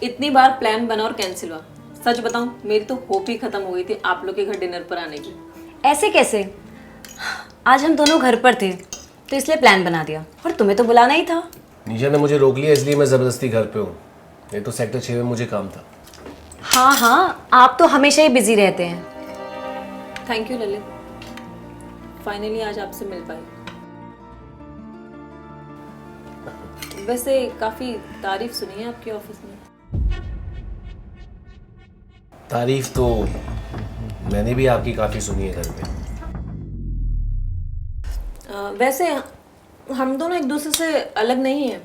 इतनी बार प्लान बना और कैंसिल हुआ। सच बताऊं, मेरी तो होप ही खत्म हो गई थी आप लोग के घर डिनर पर आने की। ऐसे कैसे? आज हम दोनों घर पर थे तो इसलिए प्लान बना दिया, और तुम्हें तो बुलाना ही था। निशा ने मुझे रोक लिया इसलिए मैं ज़बरदस्ती घर पे हूँ। नहीं तो सेक्टर 6 में मुझे काम था। हाँ हाँ, आप तो हमेशा ही बिजी रहते हैं। थैंक यू ललित, फाइनली आज आपसे मिल पाई। वैसे काफी तारीफ सुनी है आपके ऑफिस में। तारीफ तो मैंने भी आपकी काफ़ी सुनी है घर पे। वैसे हम दोनों एक दूसरे से अलग नहीं हैं।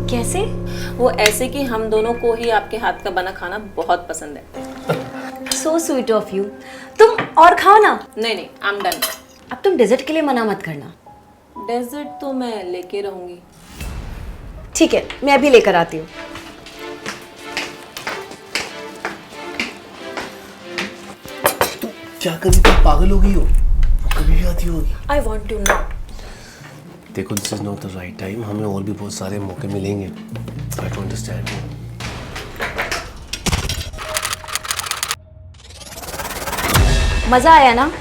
कैसे? वो ऐसे कि हम दोनों को ही आपके हाथ का बना खाना बहुत पसंद है। So sweet of you. तुम और खाओ ना। नहीं नहीं, आई एम डन। अब तुम डेजर्ट के लिए मना मत करना। डेजर्ट तो मैं लेके रहूंगी। ठीक है, मैं अभी लेकर आती हूँ। क्या कर रही तुम? पागल हो गई हो? कभी भी आती होगी। I want to know. देखो, this is not the right time. हमें और भी बहुत सारे मौके मिलेंगे। I don't understand. मजा आया ना?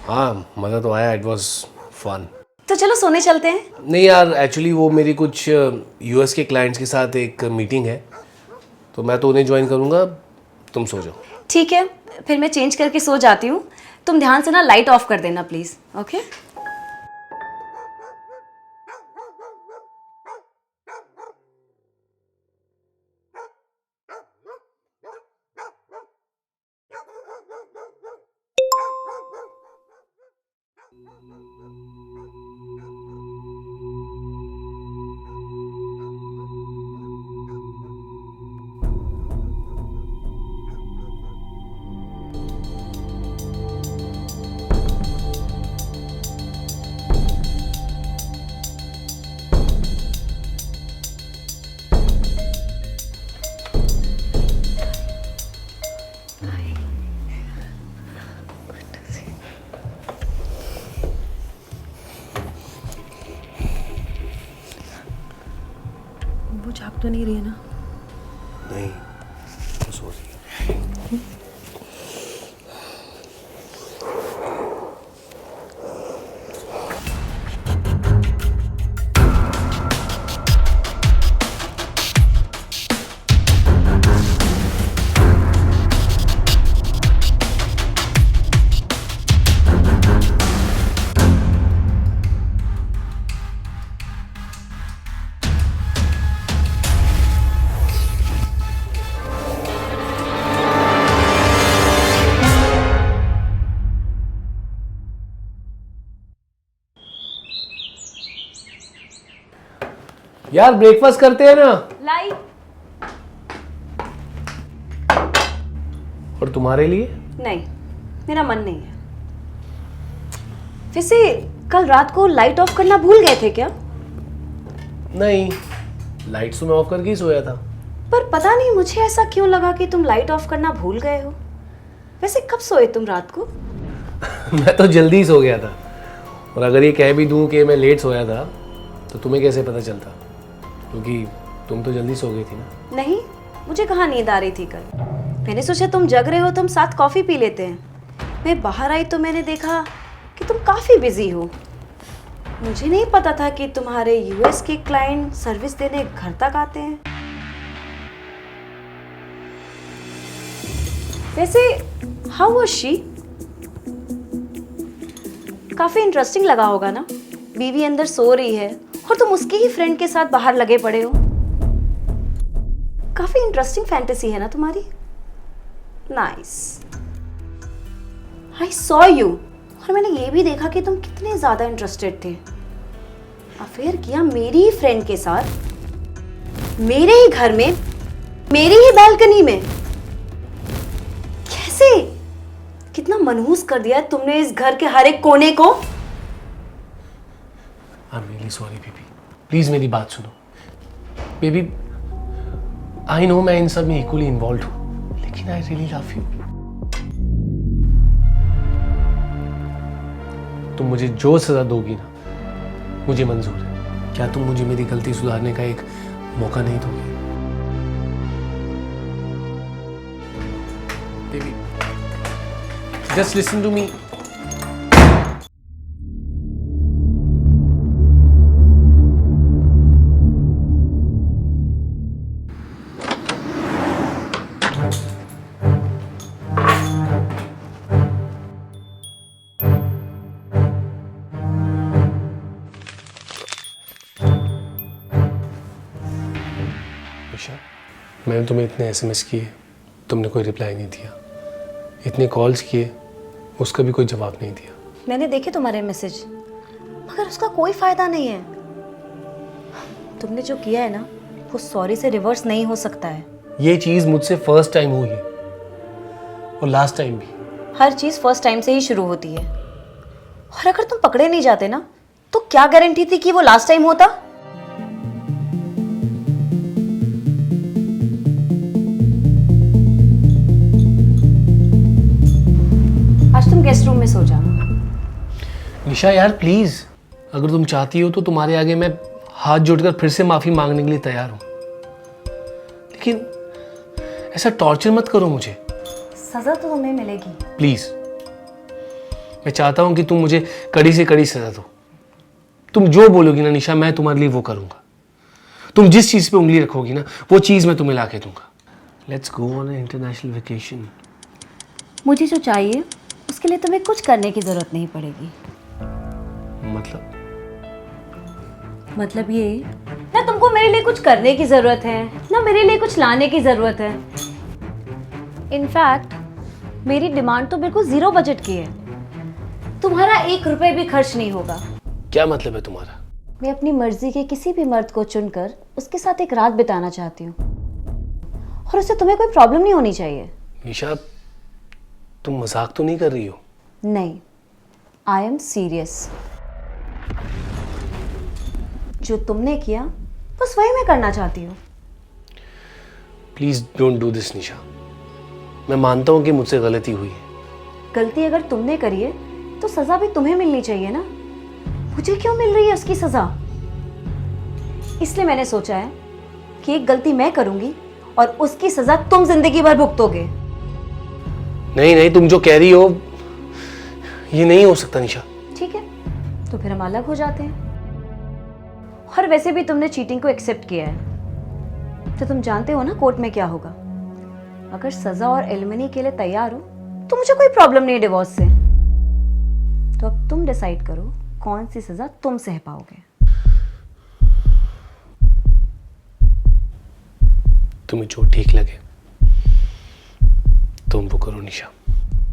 हाँ, मज़ा तो आया। It was fun. तो चलो सोने चलते हैं। नहीं यार, एक्चुअली वो मेरी कुछ यूएस के क्लाइंट्स के साथ एक मीटिंग है, तो मैं तो उन्हें ज्वाइन करूँगा। तुम सो जाओ। ठीक है, फिर मैं चेंज करके सो जाती हूँ। तुम ध्यान से ना लाइट ऑफ कर देना प्लीज। ओके? वो जाग तो नहीं रही है ना? नहीं, तो सो रही है। यार ब्रेकफास्ट करते हैं ना। लाई। और तुम्हारे लिए? नहीं, मेरा मन नहीं है। वैसे कल रात को लाइट ऑफ करना भूल गए थे क्या? नहीं, लाइट्स तो मैं ऑफ करके ही सोया था। पर पता नहीं मुझे ऐसा क्यों लगा कि तुम लाइट ऑफ करना भूल गए हो। वैसे कब सोए तुम रात को? मैं तो जल्दी सो गया था। और अगर ये कह भी दूं कि मैं लेट सोया था तो तुम्हें कैसे पता चलता? क्योंकि तुम तो जल्दी सो गई थी ना। नहीं, मुझे कहाँ नींद आ रही थी कल। मैंने सोचा तुम जग रहे हो, तुम साथ कॉफी पी लेते हैं। मैं बाहर आई तो मैंने देखा कि तुम काफी बिजी हो। मुझे नहीं पता था कि तुम्हारे यूएस के क्लाइंट सर्विस देने घर तक आते हैं। वैसे हाउ वाज शी? काफी इंटरेस्टिंग लगा होगा ना? बीवी अंदर सो रही है और तुम उसके ही फ्रेंड के साथ बाहर लगे पड़े हो। काफी इंटरेस्टिंग फैंटेसी है ना तुम्हारी। नाइस। I saw you. और मैंने ये भी देखा कि तुम कितने ज्यादा इंटरेस्टेड थे। अफेयर किया मेरी ही फ्रेंड के साथ, मेरे ही घर में, मेरी ही बालकनी में। कैसे? कितना मनहूस कर दिया है तुमने इस घर के हर एक कोने को। I am really sorry baby. Please मेरी बात सुनो बेबी। आई नो मैं इन सब में इक्वली इन्वॉल्व हूं, लेकिन आई रियली लव यू। तुम मुझे जो सजा दोगी ना, मुझे मंजूर है। क्या तुम मुझे मेरी गलती सुधारने का एक मौका नहीं दोगे? Baby, just listen to me. मैंने तुम्हें इतने एसएमएस किए, तुमने कोई रिप्लाई नहीं दिया। इतने कॉल्स किए, उसका भी कोई जवाब नहीं दिया। मैंने देखे तुम्हारे मैसेज, मगर उसका कोई फायदा नहीं है। तुमने जो किया है ना, वो सॉरी से रिवर्स नहीं हो सकता है। ये चीज़ मुझसे फर्स्ट टाइम हुई है और लास्ट टाइम भी। हर चीज़ फर्स्ट टाइम से ही शुरू होती है, और अगर तुम पकड़े नहीं जाते ना, तो क्या गारंटी थी कि वो लास्ट टाइम होता? आज तुम गेस्ट रूम में सो जाओ। निशा यार प्लीज, अगर तुम चाहती हो तो तुम्हारे आगे मैं हाथ जोड़कर फिर से माफी मांगने के लिए तैयार हूं, लेकिन ऐसा टॉर्चर मत करो मुझे। सजा तो तुम्हें मिलेगी। प्लीज, मैं चाहता हूं कि तुम मुझे कड़ी से कड़ी सजा दो। तुम जो बोलोगी ना निशा, मैं तुम्हारे लिए वो करूंगा। तुम जिस चीज पे उंगली रखोगी ना, वो चीज मैं तुम्हें ला के दूंगा। Let's go on international vacation. मुझे जो चाहिए उसके लिए तुम्हें कुछ करने की जरूरत नहीं पड़ेगी। मतलब ये ना तुमको मेरे लिए कुछ करने की जरूरत है, ना मेरे लिए कुछ लाने की जरूरत है। इनफैक्ट मेरी डिमांड तो बिल्कुल 0 बजट की है। तुम्हारा 1 रुपए भी खर्च नहीं होगा। क्या मतलब है तुम्हारा? मैं अपनी मर्जी के किसी भी मर्द को चुनकर उसके साथ एक रात बिताना चाहती हूँ, और उससे तुम्हें कोई प्रॉब्लम नहीं होनी चाहिए। निशा, तुम मजाक तो नहीं कर रही हो? नहीं, आई एम सीरियस। जो तुमने किया बस वही मैं करना चाहती हूँ। प्लीज डोंट डू दिस निशा। मैं मानता हूँ कि मुझसे गलती हुई है। गलती अगर तुमने करी है तो सजा भी तुम्हें मिलनी चाहिए ना। मुझे क्यों मिल रही है उसकी सजा? इसलिए मैंने सोचा है कि एक गलती मैं करूंगी और उसकी सजा तुम जिंदगी भर भुगतोगे। नहीं नहीं, तुम जो कह रही हो ये नहीं हो सकता निशा। ठीक है, तो फिर हम अलग हो जाते हैं। और वैसे भी तुमने चीटिंग को एक्सेप्ट किया है, तो तुम जानते हो ना कोर्ट में क्या होगा। अगर सजा और एलिमनी के लिए तैयार हो तो मुझे कोई प्रॉब्लम नहीं है डिवोर्स से। तो अब तुम डिसाइड करो कौन सी सजा तुम सह पाओगे। तुम्हें जो ठीक लगे तुम वो करो निशा।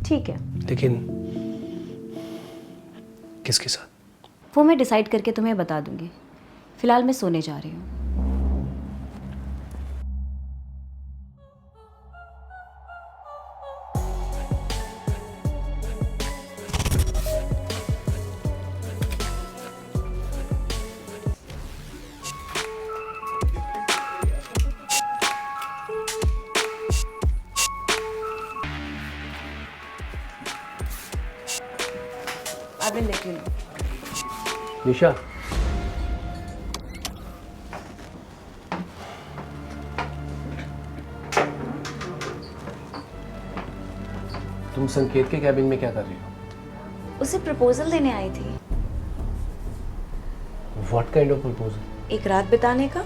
ठीक है, लेकिन किसके साथ? वो मैं डिसाइड करके तुम्हें बता दूंगी। फिलहाल मैं सोने जा रही हूँ। I will let you know. निशा, तुम संकेत के कैबिन में क्या कर रही हो? उसे प्रपोजल देने आई थी। What kind of proposal? एक रात बिताने का।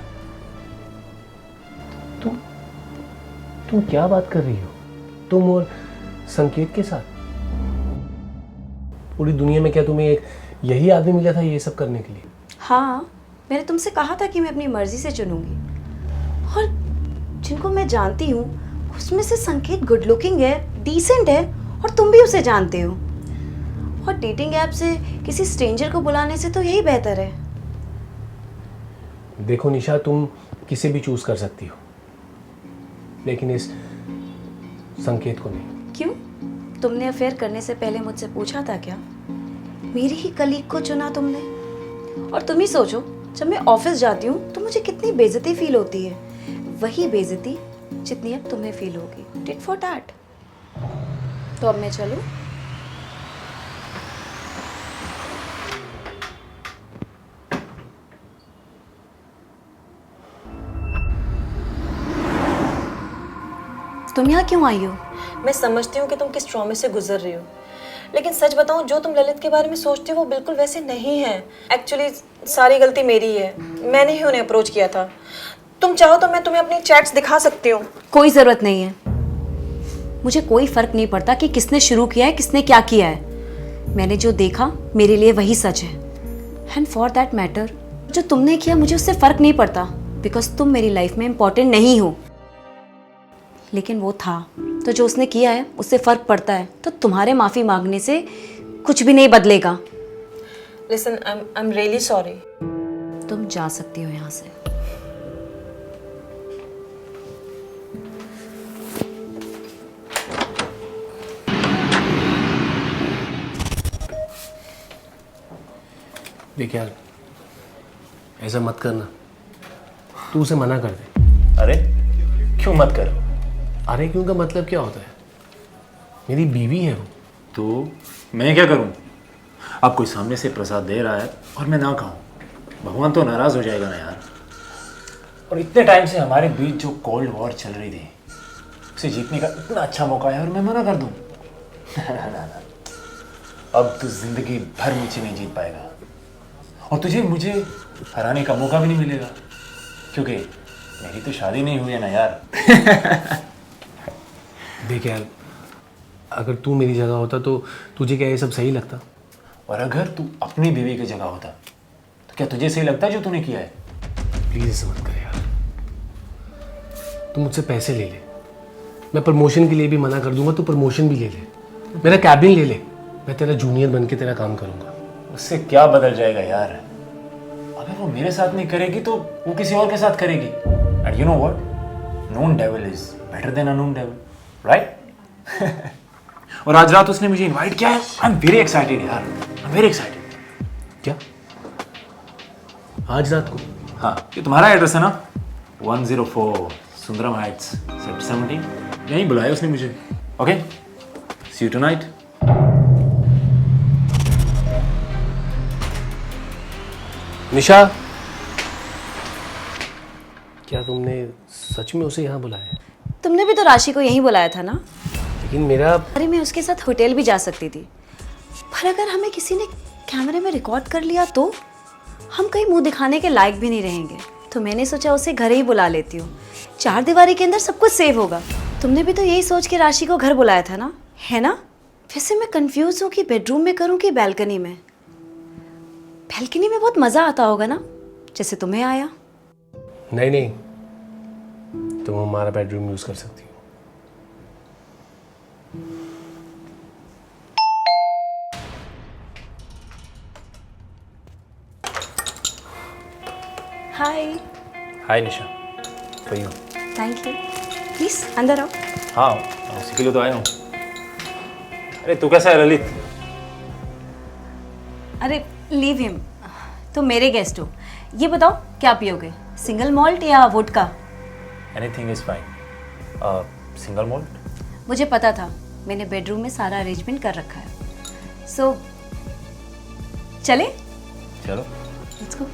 तुम क्या बात कर रही हो? तुम और संकेत के साथ? पूरी दुनिया में क्या तुम्हें एक यही आदमी मिला था ये सब करने के लिए? हाँ, मैंने तुमसे कहा था कि मैं अपनी मर्जी से चुनूंगी, और जिनको मैं जानती हूँ उसमें से संकेत गुड लुकिंग है, डिसेंट है, और तुम भी उसे जानते हो। और डेटिंग ऐप से किसी स्ट्रेंजर को बुलाने से तो यही बेहतर है। देखो निशा, तुम किसे भी चूज कर सकती हो, लेकिन इस संकेत को नहीं। क्यों? तुमने अफेयर करने से पहले मुझसे पूछा था क्या? मेरी ही कलीग को चुना तुमने। और तुम ही सोचो, जब मैं ऑफिस जाती हूँ तो मुझे कितनी बेइज्जती फील होती है। वही बेइज्जती जितनी अब तुम्हें फील होगी। Tit for tat. तो अब मैं चलूं? तुम यहाँ क्यों आई हो? मैं समझती हूँ कि तुम किस ट्रॉमे से गुजर रही हो, लेकिन सच बताऊँ, जो तुम ललित के बारे में सोचती हो वो बिल्कुल वैसे नहीं है। एक्चुअली सारी गलती मेरी है, मैंने ही उन्हें अप्रोच किया था। तुम चाहो तो मैं तुम्हें अपनी चैट्स दिखा सकती हूँ। कोई ज़रूरत नहीं है। मुझे कोई फ़र्क नहीं पड़ता कि किसने शुरू किया है, किसने क्या किया है। मैंने जो देखा मेरे लिए वही सच है। एंड फॉर दैट मैटर, जो तुमने किया मुझे उससे फ़र्क नहीं पड़ता, बिकॉज तुम मेरी लाइफ में इम्पॉर्टेंट नहीं हो। लेकिन वो था, तो जो उसने किया है उससे फ़र्क पड़ता है। तो तुम्हारे माफ़ी मांगने से कुछ भी नहीं बदलेगा। Listen, I am really sorry. तुम जा सकती हो यहाँ से। देख यार, ऐसा मत करना, तू उसे मना कर दे। अरे क्यों मत कर? अरे क्यों का मतलब क्या होता है? मेरी बीवी है वो। तो मैं क्या करूं? अब कोई सामने से प्रसाद दे रहा है और मैं ना खाऊं, भगवान तो नाराज हो जाएगा ना यार। और इतने टाइम से हमारे बीच जो कोल्ड वॉर चल रही थी, उसे जीतने का इतना अच्छा मौका है और मैं मना कर दूं? ना। अब तो जिंदगी भर मुझे नहीं जीत पाएगा और तुझे मुझे हराने का मौका भी नहीं मिलेगा, क्योंकि मेरी तो शादी नहीं हुई है ना यार। देख यार, अगर तू मेरी जगह होता तो तुझे क्या ये सब सही लगता? और अगर तू अपनी बीवी की जगह होता तो क्या तुझे सही लगता जो तूने किया है? प्लीज़ ऐसा मत कर यार। तू मुझसे पैसे ले ले, मैं प्रमोशन के लिए भी मना कर दूंगा, तू प्रमोशन भी ले ले, मेरा कैबिन ले ले, मैं तेरा जूनियर बन के तेरा काम करूंगा। उससे क्या बदल जाएगा यार? अगर वो मेरे साथ नहीं करेगी तो वो किसी और के साथ करेगी। And you know what, known devil is better than unknown devil, right? और आज रात उसने मुझे इनवाइट किया है। आई एम वेरी एक्साइटेड यार, आई एम वेरी एक्साइटेड। क्या आज रात को? हाँ, ये तुम्हारा एड्रेस है ना? 104 सुंदरम हाइट्स, सेक्टर 17। यहीं बुलाया उसने मुझे। Okay, see you tonight. Nisha, क्या तुमने सच में उसे यहाँ बुलाया है? तुमने भी तो राशि को यहीं बुलाया था ना? लेकिन मेरा अरे मैं उसके साथ होटल भी जा सकती थी, पर अगर हमें किसी ने कैमरे में रिकॉर्ड कर लिया तो हम कहीं मुंह दिखाने के लायक भी नहीं रहेंगे। तो मैंने सोचा उसे घर ही बुला लेती हूँ, 4 दीवारी के अंदर सब कुछ सेव होगा। तुमने भी तो यही सोच के राशि को घर बुलाया था ना, है ना? वैसे मैं कंफ्यूज हूँ कि बेडरूम में करूँ कि बैल्कनी में। बैल्कनी में बहुत मज़ा आता होगा ना, जैसे तुम्हें आया। नहीं नहीं, तुम हमारा बेडरूम यूज कर सकती हो। Hi. Hi Nisha, for you. Thank you. Please अंदर आओ। हाँ, उसी के लिए तो आया हूँ। अरे तू कैसा है ललित? अरे लीव हिम, तुम मेरे गेस्ट हो। ये बताओ क्या पियोगे, सिंगल मॉल्ट या vodka? Anything is fine. Single moult? मुझे पता था, मैंने बेडरूम में सारा अरेंजमेंट कर रखा है। सो चले? चलो। Let's go.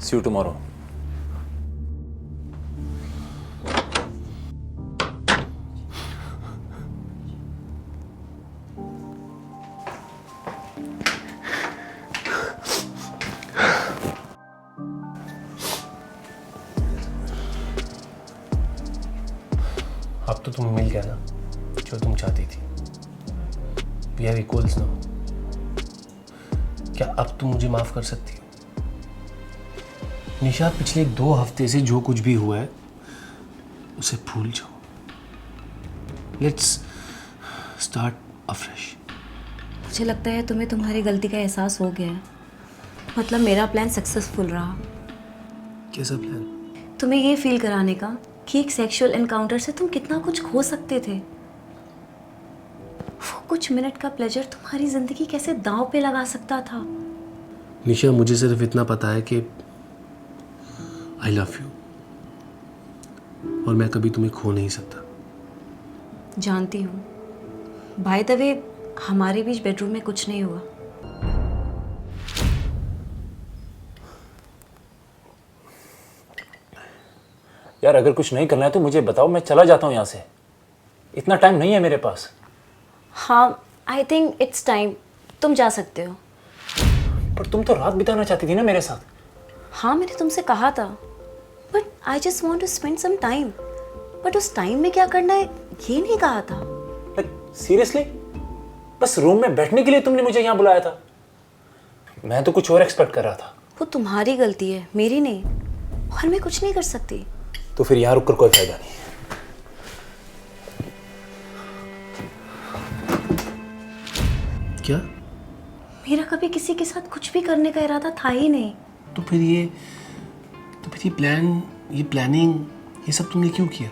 See you tomorrow. अब तो तुम्हें मिल गया ना जो तुम चाहती थी। We are equals now. क्या अब तुम मुझे माफ कर सकती हो? निशा, पिछले 2 हफ्ते से जो कुछ भी हुआ है उसे भूल जाओ। Let's start afresh. मुझे लगता है तुम्हें तुम्हारी गलती का एहसास हो गया है। मतलब मेरा प्लान सक्सेसफुल रहा। कैसा प्लान? तुम्हें ये फील कराने का कि एक सेक्सुअल एनकाउंटर से तुम कितना कुछ खो सकते थे। वो कुछ मिनट का प्लेजर तुम्हारी जिंदगी कैसे दांव पे लगा सकता था। निशा, मुझे सिर्फ इतना पता है कि आई लव यू और मैं कभी तुम्हें खो नहीं सकता। जानती हूँ। बाय द वे, हमारे बीच बेडरूम में कुछ नहीं हुआ। यार अगर कुछ नहीं करना है तो मुझे बताओ, मैं चला जाता हूँ यहाँ से। इतना टाइम नहीं है मेरे पास। हाँ, आई थिंक इट्स टाइम। तुम जा सकते हो। पर तुम तो रात बिताना चाहती थी ना मेरे साथ। हाँ, मैंने तुमसे कहा था, but I just want to spend some time. But उस टाइम में क्या करना है ये नहीं कहा था। सीरियसली? बस रूम में बैठने के लिए तुमने मुझे यहाँ बुलाया था? मैं तो कुछ और एक्सपेक्ट कर रहा था। वो तुम्हारी गलती है, मेरी नहीं। और मैं कुछ नहीं कर सकती। तो फिर यहाँ रुककर कोई फायदा नहीं। क्या? मेरा कभी किसी के साथ कुछ भी करने का इरादा था ही नहीं। तो फिर ये प्लान, ये प्लानिंग, ये सब तुमने क्यों किया?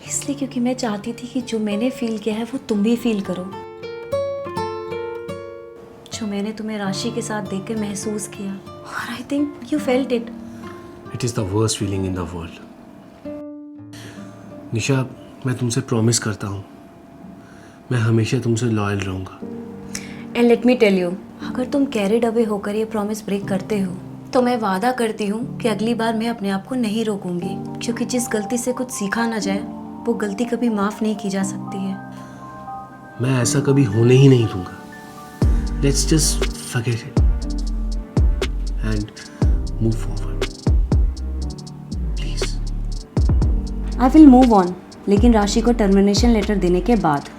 इसलिए क्योंकि मैं चाहती थी कि जो मैंने फील किया है वो तुम भी फील करो। जो मैंने तुम्हें राशि के साथ देख के महसूस किया, और I think you felt it. It is the worst feeling in the world. Nisha, मैं तुमसे प्रॉमिस करता हूँ मैं हमेशा तुमसे लॉयल रहूँगा। And let me tell you, अगर तुम कैरिड अवे होकर ये प्रॉमिस ब्रेक करते हो तो मैं वादा करती हूँ कि अगली बार मैं अपने आप को नहीं रोकूंगी। क्योंकि जिस गलती से कुछ सीखा ना जाए वो गलती कभी माफ़ नहीं की जा सकती है। मैं ऐसा कभी होने ही नहीं दूंगा। Let's just forget it and move forward please. I will move on, लेकिन राशि को टर्मिनेशन लेटर देने के बाद।